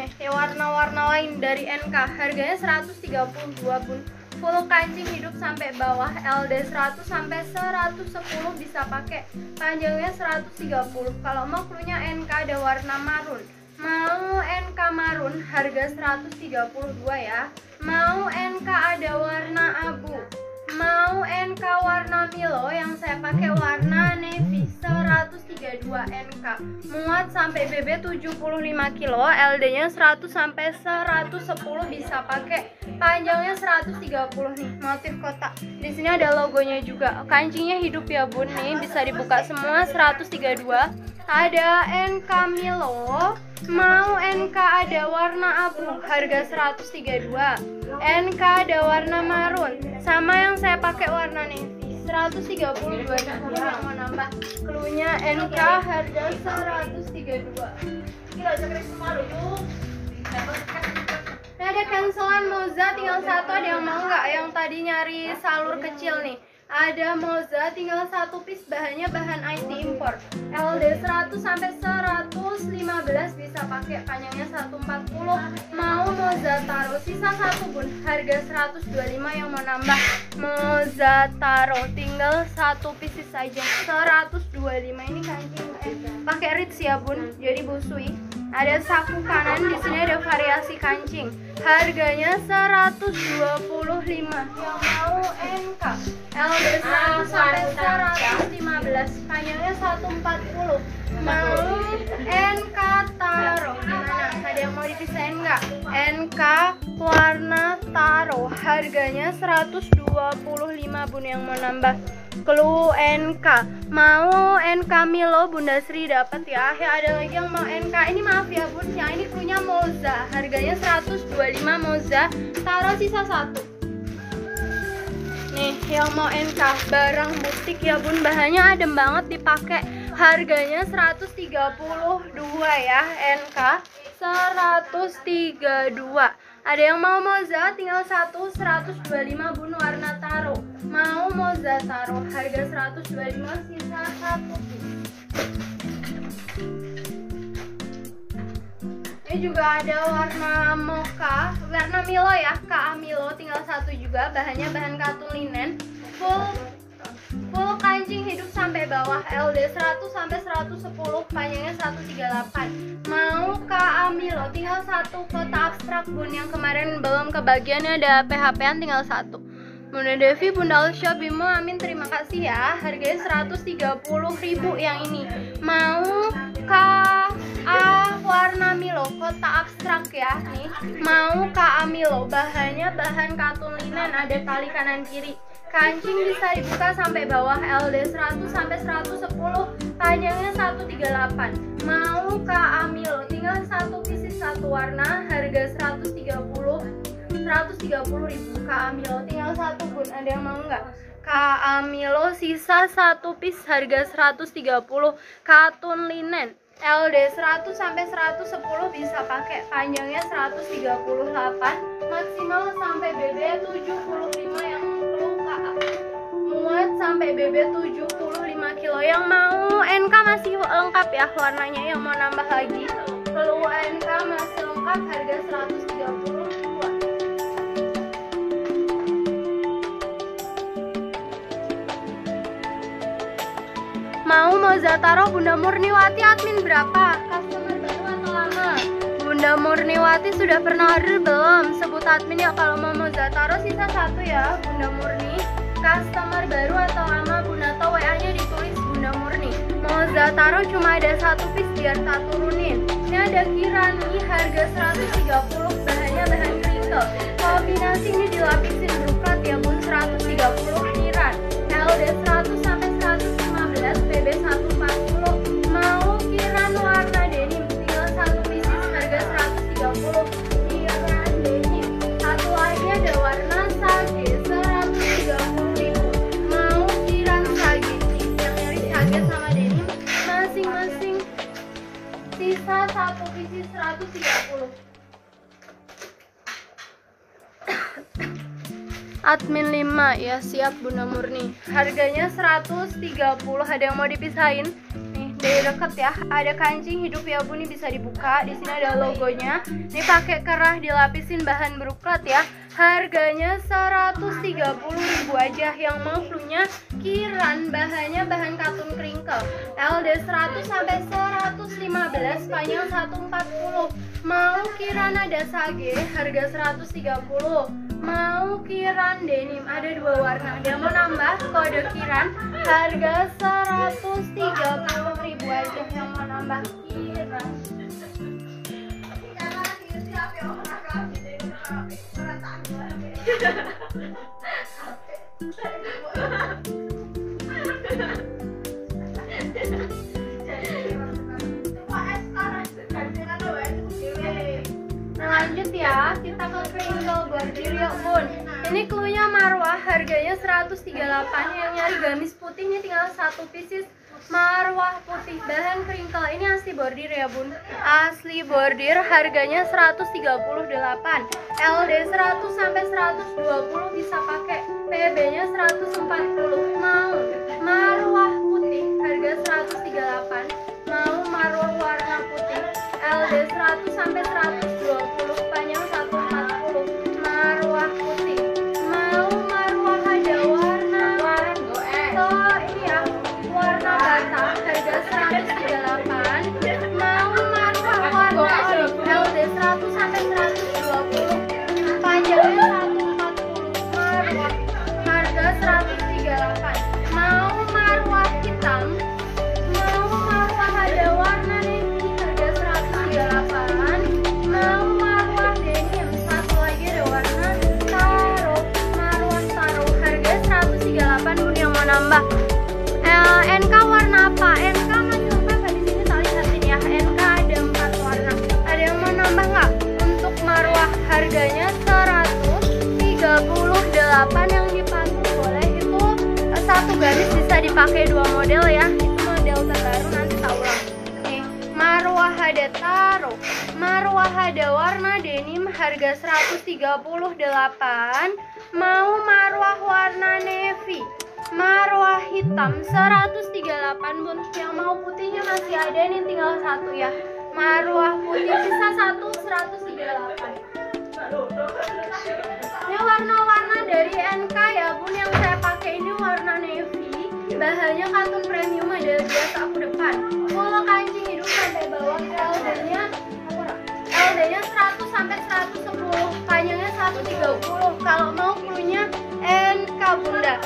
Nih, warna-warna lain dari NK. Harganya 132 bun. Full kancing hidup sampai bawah, LD 100 sampai 110 bisa pakai. Panjangnya 130. Kalau mau klunya NK ada warna marun. Mau NK marun harga 132 ya. Mau NK ada warna abu. Mau NK warna Milo yang saya pakai warna navy 132 NK. Muat sampai BB 75 kilo, LD-nya 100 sampai 110 bisa pakai. Panjangnya 130 nih, motif kotak. Di sini ada logonya juga. Kancingnya hidup ya bun nih, bisa dibuka semua 132. Ada NK Milo, mau NK ada warna abu, harga 132. NK ada warna marun, sama yang saya pakai warna navy 132 nih. Yang mau nambah cluenya NK harga 132. Nah, ada cancelan Moza tinggal satu, ada yang mau nggak? Yang tadi nyari salur kecil nih. Ada Moza tinggal satu piece, bahannya bahan IT impor. LD 100 sampai 115 bisa pakai, panjangnya 140. Mau Moza Taro sisa satu bun, harga 125. Yang mau nambah Moza Taro tinggal satu piece saja 125. Ini kancing pakai Ritz ya bun, jadi busui. Ada saku kanan, di sini ada variasi kancing. Harganya 125. Yang mau NK LD 100 sampai 115, panjangnya 140. Mau NK Taro gimana? Ada yang mau dipisahin nggak? NK warna Taro harganya 125 bun. Yang mau nambah clue NK. Mau NK Milo Bunda Sri dapat ya. Ya ada lagi yang mau NK. Ini maaf ya bun, yang ini punya Moza. Harganya 125 Moza. Taruh sisa satu. Nih yang mau NK barang butik ya bun, bahannya adem banget dipakai. Harganya 132 ya NK 132. Ada yang mau Moza tinggal satu 125 bun warna Taro. Mau Moza Taro harga 125 sisa satu. Ini juga ada warna mocha, warna Milo ya, KA Milo tinggal satu juga, bahannya bahan katun linen. Full kancing hidup sampai bawah, LD 100 sampai 110, panjangnya 138. Mau KA Milo tinggal satu, kotak abstrak bun, yang kemarin belum kebagiannya ada PHP-an tinggal satu. Bunda Devi, Bunda Alsya, Bimo, Amin, terima kasih ya. Harganya 130.000 yang ini. Mau KA warna Milo, kotak abstrak ya nih. Mau KA Milo, bahannya bahan katun linen, ada tali kanan kiri. Kancing bisa dibuka sampai bawah, LD 100 sampai 110, panjangnya 138. Mau KA Milo tinggal satu pieces satu warna, harga 130.000. KA Milo tinggal satu bun, ada yang mau nggak? KA Milo sisa satu piece, harga 130, katun linen. LD 100 sampai 110 bisa pakai, panjangnya 138, maksimal sampai BB 75 yang perlu KA. Muat sampai BB 75 kilo. Yang mau NK masih lengkap ya warnanya, yang mau nambah lagi perlu NK masih lengkap, harga 132. Mau Moza Taro Bunda Murniwati admin berapa? Customer baru atau lama? Bunda Murniwati sudah pernah order belum? Sebut admin ya kalau mau Moza Taro sisa satu ya Bunda Murni. Customer baru atau lama Bunda, atau WA-nya ditulis Bunda Murni. Moza Taro cuma ada satu piece biar tak turunin. Ini ada Kirani harga 130, bahannya bahan crinkle. Kombinasi ini dilapisin broklat ya bun, 130 Kiran. LD 100 sampai 115, BB 140. Mau Kiran warna denim tinggal satu pieces, harga 130. Kiran denim. Satu lagi ada warna sage 130.000. Mau Kiran sage nih, yang nyari sage sama denim masing-masing sisa satu pieces 130. Admin 5 ya, siap Bunda Murni. Harganya 130. Ada yang mau dipisahin? Nih dari deket ya. Ada kancing hidup ya bun, ini bisa dibuka. Di sini ada logonya. Ini pakai kerah dilapisin bahan bruklet ya. Harganya 130.000 aja. Yang mau flunya kiran, bahannya bahan katun crinkle. LD 100 sampai 115, panjang 140. Mau kiran ada sage, harga 130. Mau kiran denim ada 2 warna. Dia mau nambah kode kiran, harga 130.000 aja. Yang mau nambah kiran. Lanjut ya, kita ke crinkle bordir yuk bun. Ini cluenya Marwah, harganya 138. Yang nyari gamis putih ini tinggal 1 pieces Marwah putih, bahan crinkle. Ini asli bordir ya bun, asli bordir. Harganya 138. LD 100 sampai 120 bisa pakai. PB nya 140. Mau Marwah putih, harga 138. Mau Marwah warna putih, LD 100 sampai 120, panjang 140. Marwah putih. Mau Marwah ada warna ini ya, warna bata, harga 138. Mau Marwah warna olive, LD 100 sampai 120, panjangnya 140. Marwah, harga 138. Mau Marwah hitam, mau Marwah ada warna navy, harga 138. Mau Marwah denim, satu lagi ada warna taro, Marwah taro, harga 138 bun. Yang mau nambah NK warna apa? NK masih lengkap di sini, tak lihatin ya. NK ada 4 warna. Ada yang mau nambah nggak? Untuk Marwah harganya 138. Yang dipakai boleh itu satu garis bisa dipakai 2 model ya. Itu model terbaru, nanti tak ulang. Nih, Marwah ada taro, Marwah ada warna denim, harga 138. Mau Marwah warna navy, Marwah hitam 138 bun. Yang mau putihnya masih ada nih, tinggal 1 ya. Marwah putih sisa 1, 138. Ini warna-warna dari NK ya bun. Yang saya pakai ini warna navy, bahannya katun premium, ada jas aku depan. Full kancing hidup sampai bawah. LD-nya 100 sampai 110, panjangnya 130. Kalau mau cluenya NK bunda.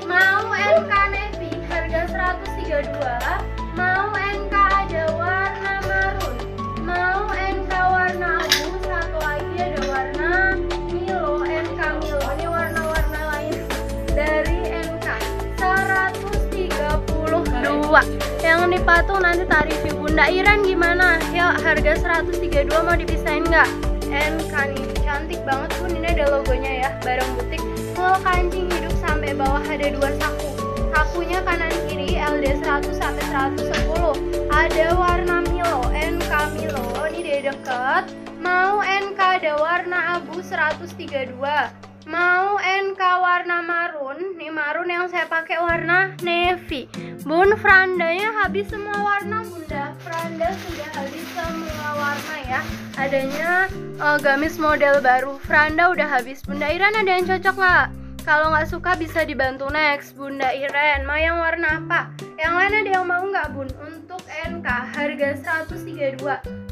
Mau NK navy, harga 132. Mau NK ada warna marun, mau NK warna abu, satu lagi ada warna Milo, NK Milo. Ini warna-warna lain dari NK. 132. Yang dipatung nanti tarif bunda. Iren gimana? Ya, harga 132, mau dipisahin nggak? NK nih, cantik banget pun. Ini ada logonya ya, barang butik. Full kancing hidup sampai bawah, ada 2 saku. Sakunya kanan kiri, LD 100 sampai 110. Ada warna Milo, NK Milo. Ini dia deket. Mau NK ada warna abu 132. Mau NK warna marun. Nih marun yang saya pakai warna navy. Bun, frandanya habis semua warna bunda. Franda sudah habis semua warna ya. Adanya gamis model baru. Franda udah habis. Bunda Iren ada yang cocok nggak? Kalau nggak suka bisa dibantu next. Bunda Iren mau yang warna apa? Yang lain ada yang mau nggak bun? Untuk NK harga 132,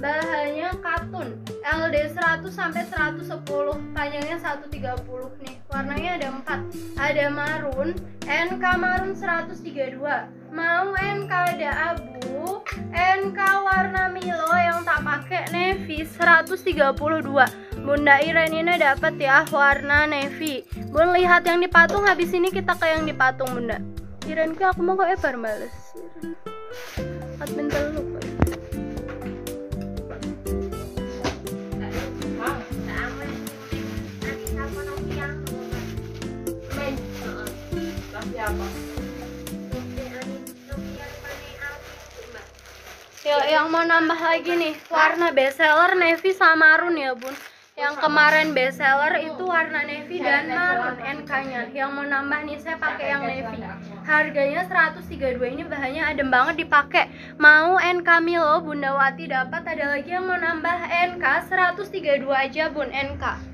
bahannya katun, LD 100 sampai 110, panjangnya 130. Nih warnanya ada 4, ada marun, NK marun 132. Mau NK ada abu, NK warna Milo yang tak pakai navy 132. Bunda Iren ini dapat ya warna navy. Bun, lihat yang dipatung, habis ini kita ke yang dipatung bunda. Iren ke aku mau kok ebar bales. Admin teluk. Yang mau nambah lagi nih warna bestseller navy sama marun ya bun. Yang kemarin bestseller itu warna navy dan marun NK-nya. Yang mau nambah nih saya pakai yang navy. Harganya 132. Ini bahannya adem banget dipakai. Mau NK Milo Bunda Wati dapat, ada lagi yang mau nambah NK 132 aja Bun NK.